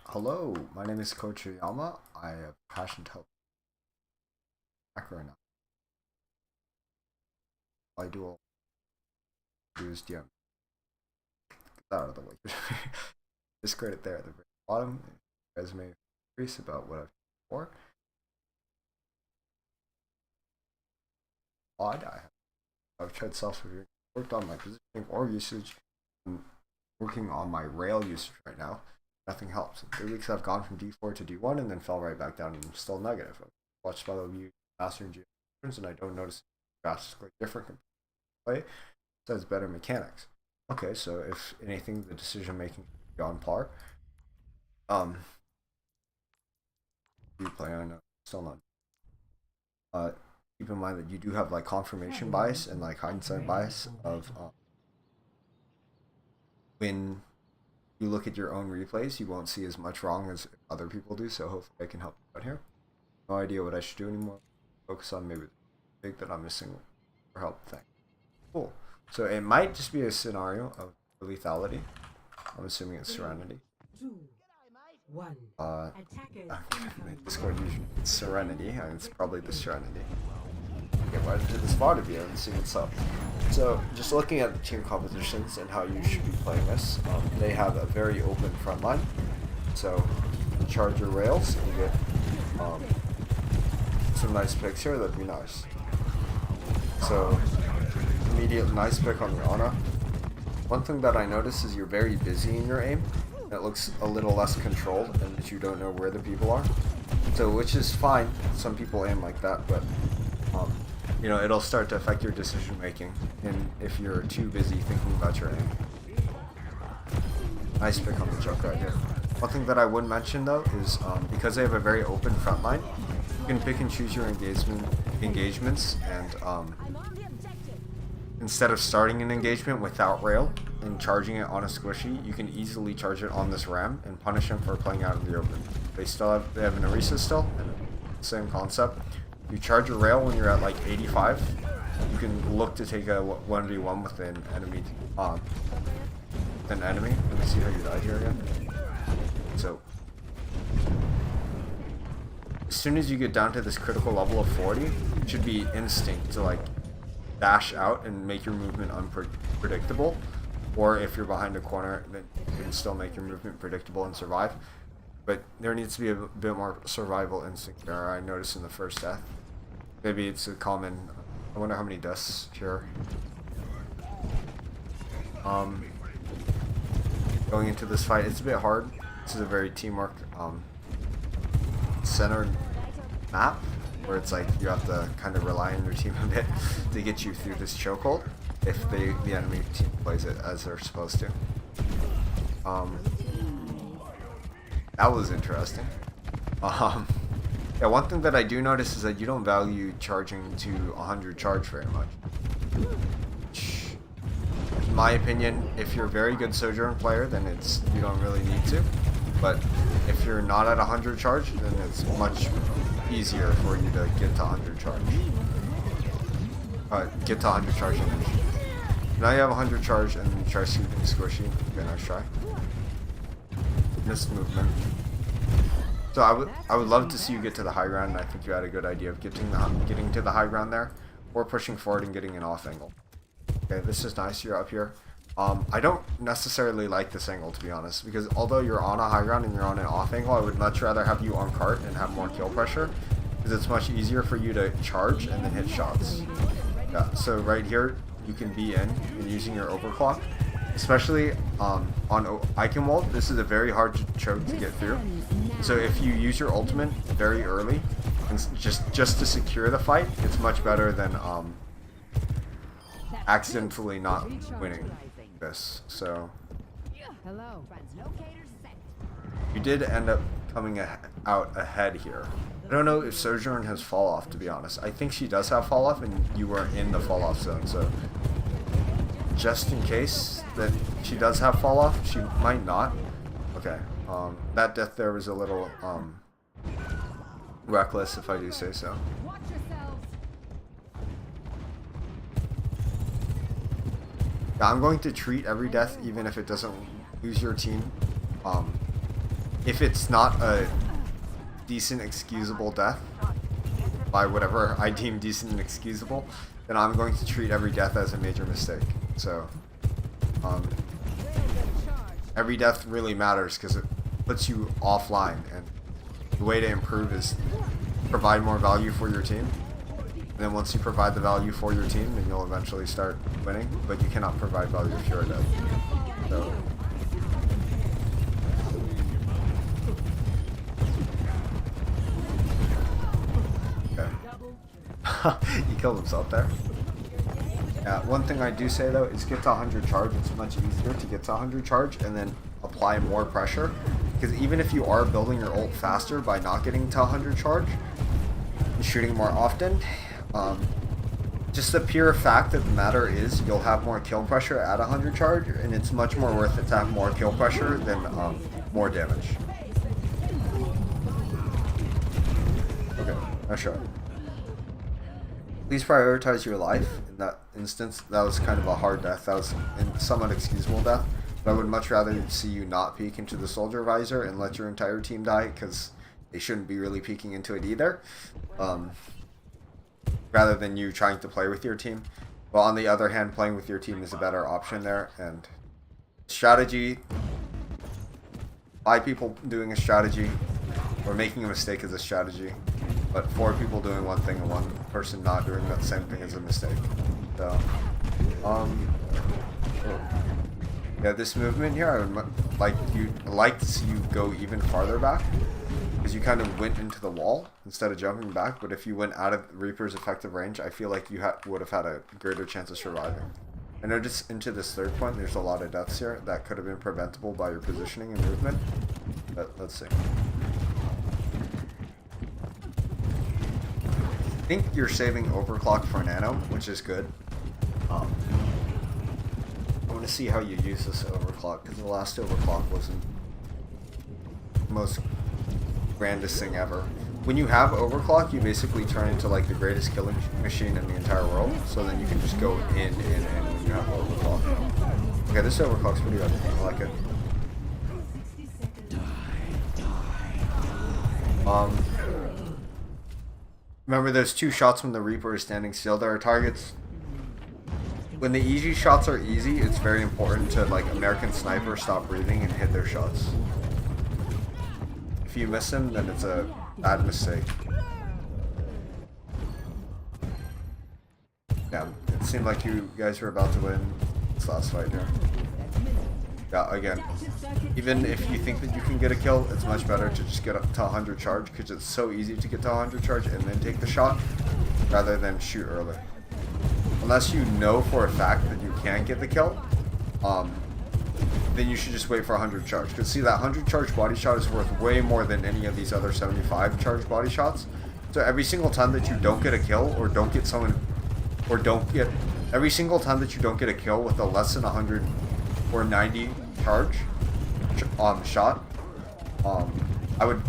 Hello, my name is Coach Oyama. I have passion to help hacker and I do all use DM. Get that out of the way. Discard it there at the very bottom. Resume increase about what I've done before. I've tried self-reviewing, worked on my positioning or usage. I'm working on my rail usage right now. Nothing helps. In 3 weeks I've gone from D4 to D1 and then fell right back down and I'm still negative. I've watched Spilo view faster and I don't notice drastically different play. Says better mechanics. Okay, so if anything, the decision making is on par. You play on still not. Keep in mind that you do have like confirmation bias and like hindsight bias of when you look at your own replays, you won't see as much wrong as other people do. So hopefully I can help you out here. No idea what I should do anymore. Focus on maybe the big that I'm missing for help thing. Cool. So it might just be a scenario of lethality. I'm assuming it's Serenity. Discord usually it's Serenity, and it's probably the Serenity. Get right into this VOD video and see what's up. So just looking at the team compositions and how you should be playing this, they have a very open front line. So you charge your rails and you get some nice picks here. That'd be nice. So immediate nice pick on the Ana. One thing that I notice is you're very busy in your aim. It looks a little less controlled and that you don't know where the people are. So which is fine. Some people aim like that, but you know, it'll start to affect your decision making and if you're too busy thinking about your aim. Nice pick on the joke right here. One thing that I would mention though is because they have a very open front line, you can pick and choose your engagements and instead of starting an engagement without rail and charging it on a squishy, you can easily charge it on this ram and punish them for playing out in the open. They have an Orisa still, and same concept. You charge a rail when you're at like 85. You can look to take a 1v1 with an enemy. Let me see how you died here again. So as soon as you get down to this critical level of 40, it should be instinct to like dash out and make your movement unpredictable. Or if you're behind a corner, then you can still make your movement predictable and survive. But there needs to be a bit more survival instinct there, I noticed in the first death. Maybe it's a common... I wonder how many deaths here. Going into this fight, it's a bit hard. This is a very teamwork centered map, where it's like you have to kind of rely on your team a bit to get you through this chokehold if the enemy team plays it as they're supposed to. That was interesting. Yeah, one thing that I do notice is that you don't value charging to 100 charge very much. In my opinion, if you're a very good Sojourn player, then you don't really need to. But if you're not at 100 charge, then it's much easier for you to get to 100 charge. Get to 100 charge image. Now you have 100 charge and you try sweeping squishy. Okay, nice try. Missed movement. So I would love to see you get to the high ground, and I think you had a good idea of getting to the high ground there, or pushing forward and getting an off angle. Okay, this is nice. You're up here. I don't necessarily like this angle, to be honest, because although you're on a high ground and you're on an off angle, I would much rather have you on cart and have more kill pressure, because it's much easier for you to charge and then hit shots. Yeah. So right here, you can be in and using your overclock. Especially on Eichenwalde, this is a very hard choke to get through. So if you use your ultimate very early, and just to secure the fight, it's much better than accidentally not winning this. So you did end up coming out ahead here. I don't know if Sojourn has fall off, to be honest. I think she does have fall off, and you were in the fall off zone. So just in case that she does have fall off, she might not. Okay, that death there was a little reckless, if I do say so. Yeah, I'm going to treat every death, even if it doesn't lose your team if it's not a decent excusable death, by whatever I deem decent and excusable, then I'm going to treat every death as a major mistake. So, every death really matters because it puts you offline, and the way to improve is provide more value for your team. And then once you provide the value for your team, then you'll eventually start winning, but you cannot provide value if you're dead. So, he killed himself there. Yeah, one thing I do say though is get to 100 charge. It's much easier to get to 100 charge and then apply more pressure. Because even if you are building your ult faster by not getting to 100 charge and shooting more often, just the pure fact of the matter is you'll have more kill pressure at 100 charge, and it's much more worth it to have more kill pressure than more damage. Okay, nice shot. Please prioritize your life. In that instance, that was kind of a hard death. That was a somewhat excusable death. But I would much rather see you not peek into the soldier visor and let your entire team die, because they shouldn't be really peeking into it either. Rather than you trying to play with your team. Well, on the other hand, playing with your team is a better option there. And strategy, 5 people doing a strategy or making a mistake is a strategy. But 4 people doing one thing and 1 person not doing that same thing is a mistake. So, yeah, this movement here, I would like to see you go even farther back, because you kind of went into the wall instead of jumping back. But if you went out of Reaper's effective range, I feel like you would have had a greater chance of surviving. I know just into this 3rd point, there's a lot of deaths here that could have been preventable by your positioning and movement. But let's see. I think you're saving overclock for nano, which is good. I want to see how you use this overclock, because the last overclock wasn't the most grandest thing ever. When you have overclock, you basically turn into like the greatest killing machine in the entire world. So then you can just go in when you have overclock. Okay, this overclock's pretty good. I like it. Remember those 2 shots when the Reaper is standing still? There are targets. When the easy shots are easy, it's very important to, like, American Sniper, stop breathing and hit their shots. If you miss them, then it's a bad mistake. Yeah, it seemed like you guys were about to win this last fight here. Yeah, again, even if you think that you can get a kill, it's much better to just get up to 100 charge, because it's so easy to get to 100 charge and then take the shot, rather than shoot early. Unless you know for a fact that you can't get the kill, then you should just wait for 100 charge. Because see, that 100 charge body shot is worth way more than any of these other 75 charge body shots. So every single time that you don't get a kill, or don't get someone, or don't get, every single time that you don't get a kill with a less than 100 or 90 charge shot, I would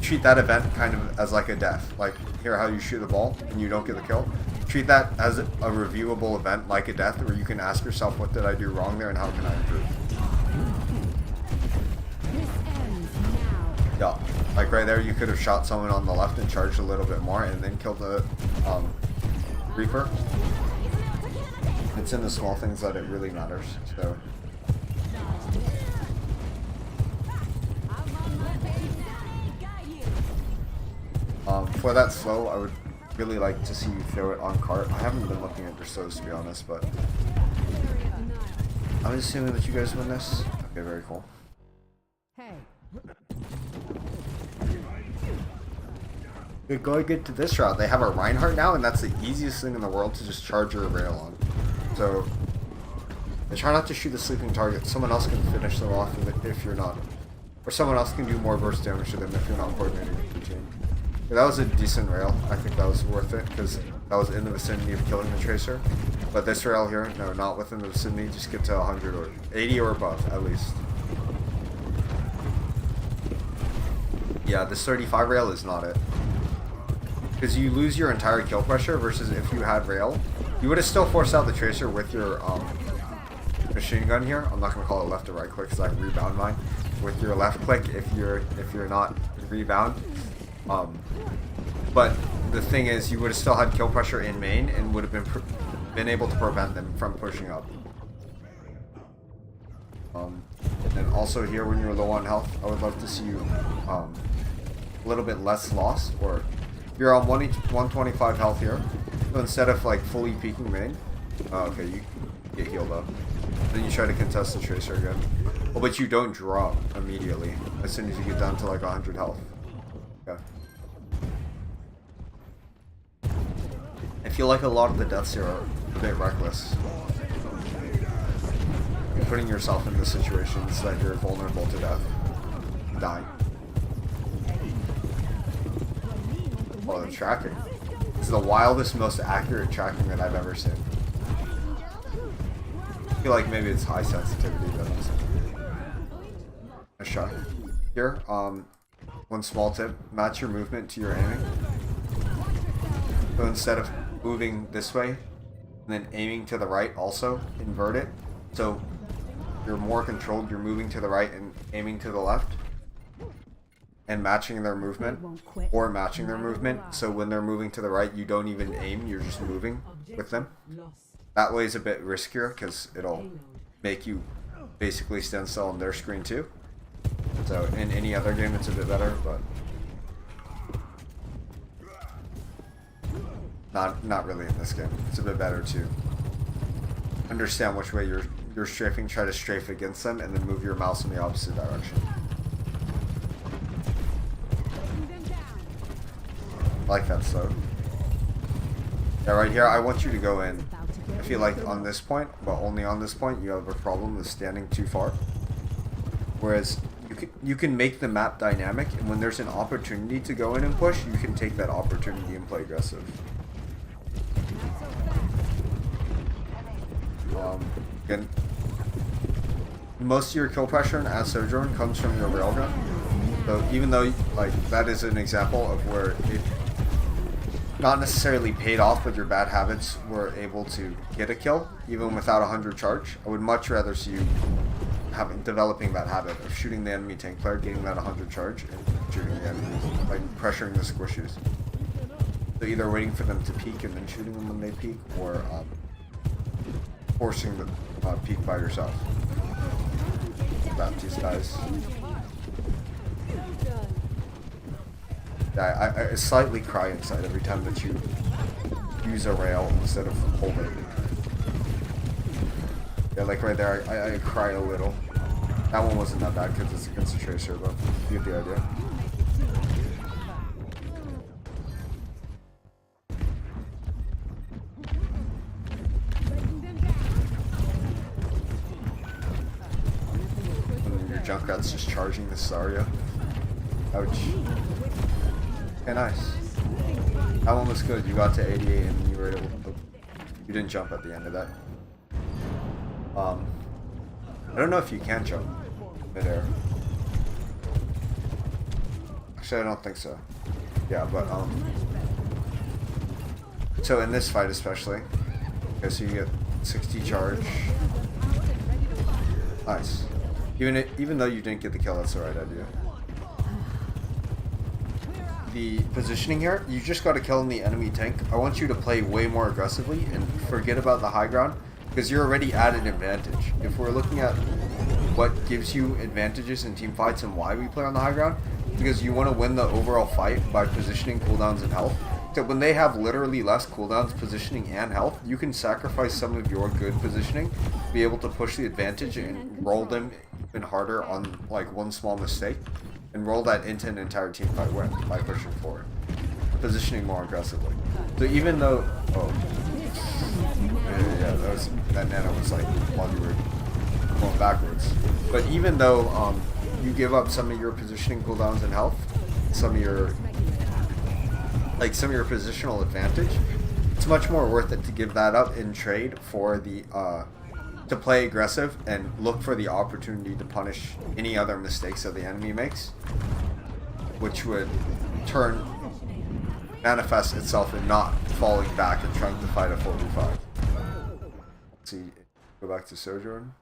treat that event kind of as like a death. Like, here, how you shoot the ball and you don't get the kill. Treat that as a reviewable event, like a death, where you can ask yourself, what did I do wrong there and how can I improve? Yeah, like right there, you could have shot someone on the left and charged a little bit more and then killed the Reaper. It's in the small things that it really matters. So. For that slow, I would really like to see you throw it on cart. I haven't been looking at their slows, to be honest, but I'm assuming that you guys win this. Okay, very cool. Good, going good to this route. They have a Reinhardt now, and that's the easiest thing in the world to just charge your rail on. So, try not to shoot the sleeping target. Someone else can finish them off if you're not. Or someone else can do more burst damage to them if you're not coordinating with your team. Yeah, that was a decent rail. I think that was worth it, because that was in the vicinity of killing the Tracer. But this rail here, no, not within the vicinity. Just get to 100 or 80 or above, at least. Yeah, this 35 rail is not it. Because you lose your entire kill pressure, versus if you had rail, you would have still forced out the Tracer with your machine gun here. I'm not going to call it left or right click because I can rebound mine. with your left click if you're not rebound. But the thing is, you would have still had kill pressure in main and would have been able to prevent them from pushing up. And then also here, when you're low on health, I would love to see you a little bit less lost, or you're on 125 health here. So instead of like fully peeking main, okay, you get healed up. Then you try to contest the tracer again. Oh, but you don't drop immediately as soon as you get down to like 100 health. Okay. I feel like a lot of the deaths here are a bit reckless. You're putting yourself into situations that you're vulnerable to death. Dying. Oh, the tracking. This is the wildest, most accurate tracking that I've ever seen. I feel like maybe it's high sensitivity, but a shot. Here, one small tip, match your movement to your aiming. So instead of moving this way, and then aiming to the right also, invert it. So you're more controlled, you're moving to the right and aiming to the left. And matching their movement, or matching their movement, so when they're moving to the right, you don't even aim, you're just moving with them. That way is a bit riskier, because it'll make you basically stand still on their screen too. So in any other game it's a bit better, but not really in this game. It's a bit better to understand which way you're strafing, try to strafe against them, and then move your mouse in the opposite direction. I like that slow. Yeah, right here, I want you to go in. I feel like on this point, but only on this point, you have a problem with standing too far. Whereas you can make the map dynamic, and when there's an opportunity to go in and push, you can take that opportunity and play aggressive. Again, most of your kill pressure as Sojourn comes from your railgun. So even though like that is an example of where it not necessarily paid off, but your bad habits were able to get a kill even without 100 charge, I would much rather see you developing that habit of shooting the enemy tank player, getting that 100 charge, and shooting the enemies, like pressuring the squishes. So either waiting for them to peek and then shooting them when they peek, or forcing the peek by yourself. Grab these guys. Yeah, I slightly cry inside every time that you use a rail instead of holding. Yeah, like right there, I cry a little. That one wasn't that bad because it's against the tracer, but you get the idea. And your Junkrat's just charging this Zarya. Ouch. Okay, nice. That one was good. You got to 88 and you were able to... You didn't jump at the end of that. I don't know if you can jump midair. Actually, I don't think so. Yeah, but so in this fight especially, okay, so you get 60 charge. Nice. Even though you didn't get the kill, that's the right idea. The positioning here, you just got to kill in the enemy tank. I want you to play way more aggressively and forget about the high ground, because you're already at an advantage. If we're looking at what gives you advantages in team fights and why we play on the high ground, because you want to win the overall fight by positioning, cooldowns, and health. So when they have literally less cooldowns, positioning, and health, you can sacrifice some of your good positioning, be able to push the advantage and roll them even harder on like one small mistake, and roll that into an entire team fight win by pushing forward, positioning more aggressively. So even though, that nano was like while you were going backwards. But even though you give up some of your positioning cooldowns and health, some of your positional advantage, it's much more worth it to give that up in trade for the to play aggressive and look for the opportunity to punish any other mistakes that the enemy makes, which would manifest itself in not falling back and trying to fight a 4v5. Let's see, go back to Sojourn.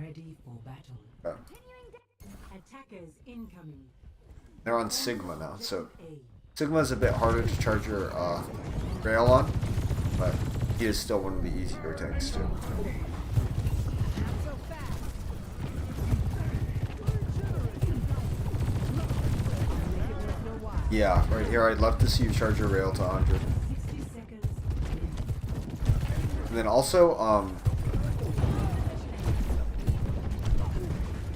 Ready for battle. Okay. Attackers incoming. They're on Sigma now, so Sigma is a bit harder to charge your rail on, but he is still one of the easier tanks too. Yeah, right here I'd love to see you charge your rail to 100. And then also,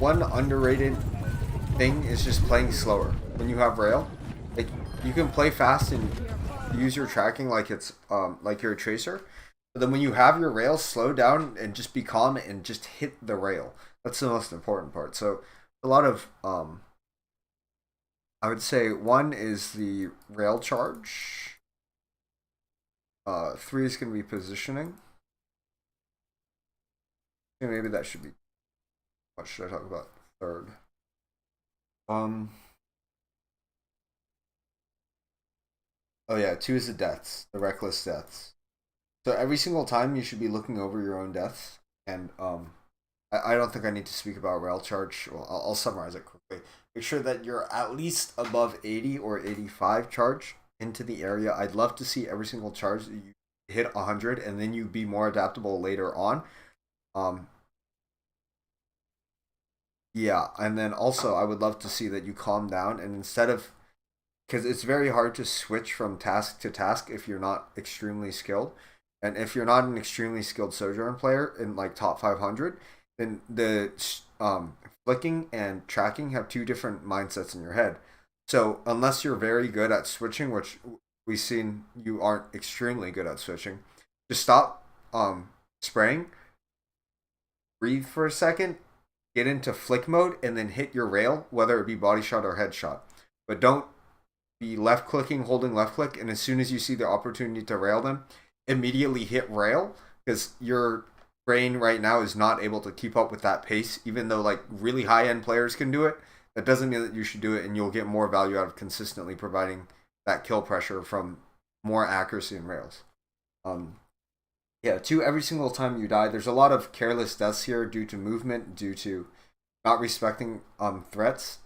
one underrated thing is just playing slower. When you have rail, like, you can play fast and use your tracking like it's like you're a tracer. But then when you have your rail, slow down and just be calm and just hit the rail. That's the most important part. So a lot of I would say one is the rail charge. 3 is going to be positioning. And maybe that should be. What should I talk about? Third. Oh yeah, 2 is the deaths, the reckless deaths. So every single time you should be looking over your own deaths, and I don't think I need to speak about rail charge. Well, I'll summarize it quickly. Make sure that you're at least above 80 or 85 charge into the area. I'd love to see every single charge that you hit 100, and then you be more adaptable later on. Yeah, and then also I would love to see that you calm down, and instead of, because it's very hard to switch from task to task if you're not extremely skilled. And if you're not an extremely skilled Sojourn player in like top 500, then the flicking and tracking have 2 different mindsets in your head. So unless you're very good at switching, which we've seen you aren't extremely good at switching, just stop spraying, breathe for a second, get into flick mode, and then hit your rail, whether it be body shot or headshot. But don't be left clicking, holding left click, and as soon as you see the opportunity to rail them, immediately hit rail, because your brain right now is not able to keep up with that pace. Even though like really high end players can do it, that doesn't mean that you should do it, and you'll get more value out of consistently providing that kill pressure from more accuracy in rails. Yeah, 2 every single time you die. There's a lot of careless deaths here due to movement, due to not respecting threats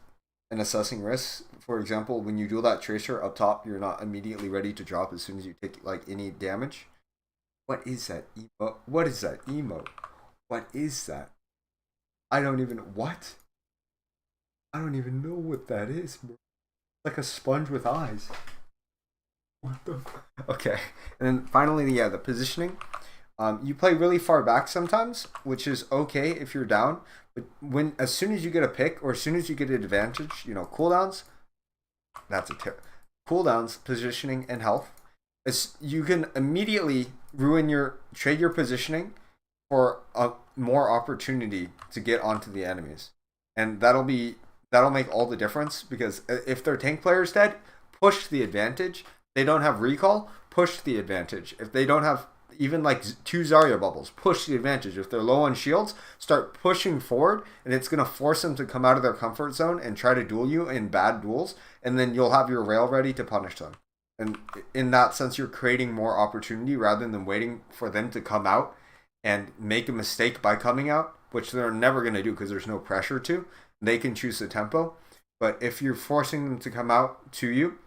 and assessing risks. For example, when you do that tracer up top, you're not immediately ready to drop as soon as you take like any damage. What is that emote? What is that emote? What is that? I don't even know what that is, bro. Like a sponge with eyes. What the? Okay, and then finally, yeah, the positioning. You play really far back sometimes, which is okay if you're down. But as soon as you get a pick or as soon as you get an advantage, cooldowns. That's a tip. Cooldowns, positioning, and health. You can immediately trade your positioning for a more opportunity to get onto the enemies, and that'll make all the difference. Because if their tank player's dead, push the advantage. They don't have recall, push the advantage. If they don't have even like 2 Zarya bubbles, push the advantage. If they're low on shields, start pushing forward, and it's going to force them to come out of their comfort zone and try to duel you in bad duels, and then you'll have your rail ready to punish them. And in that sense, you're creating more opportunity rather than waiting for them to come out and make a mistake by coming out, which they're never going to do because there's no pressure to. They can choose the tempo. But if you're forcing them to come out to you,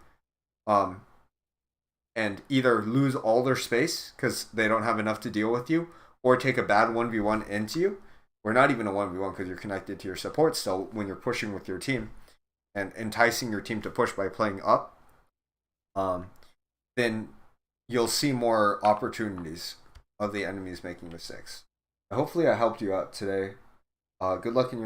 and either lose all their space because they don't have enough to deal with you, or take a bad 1v1 into you, or not even a 1v1 because you're connected to your support still when you're pushing with your team and enticing your team to push by playing up, then you'll see more opportunities of the enemies making mistakes. Hopefully I helped you out today. Good luck in your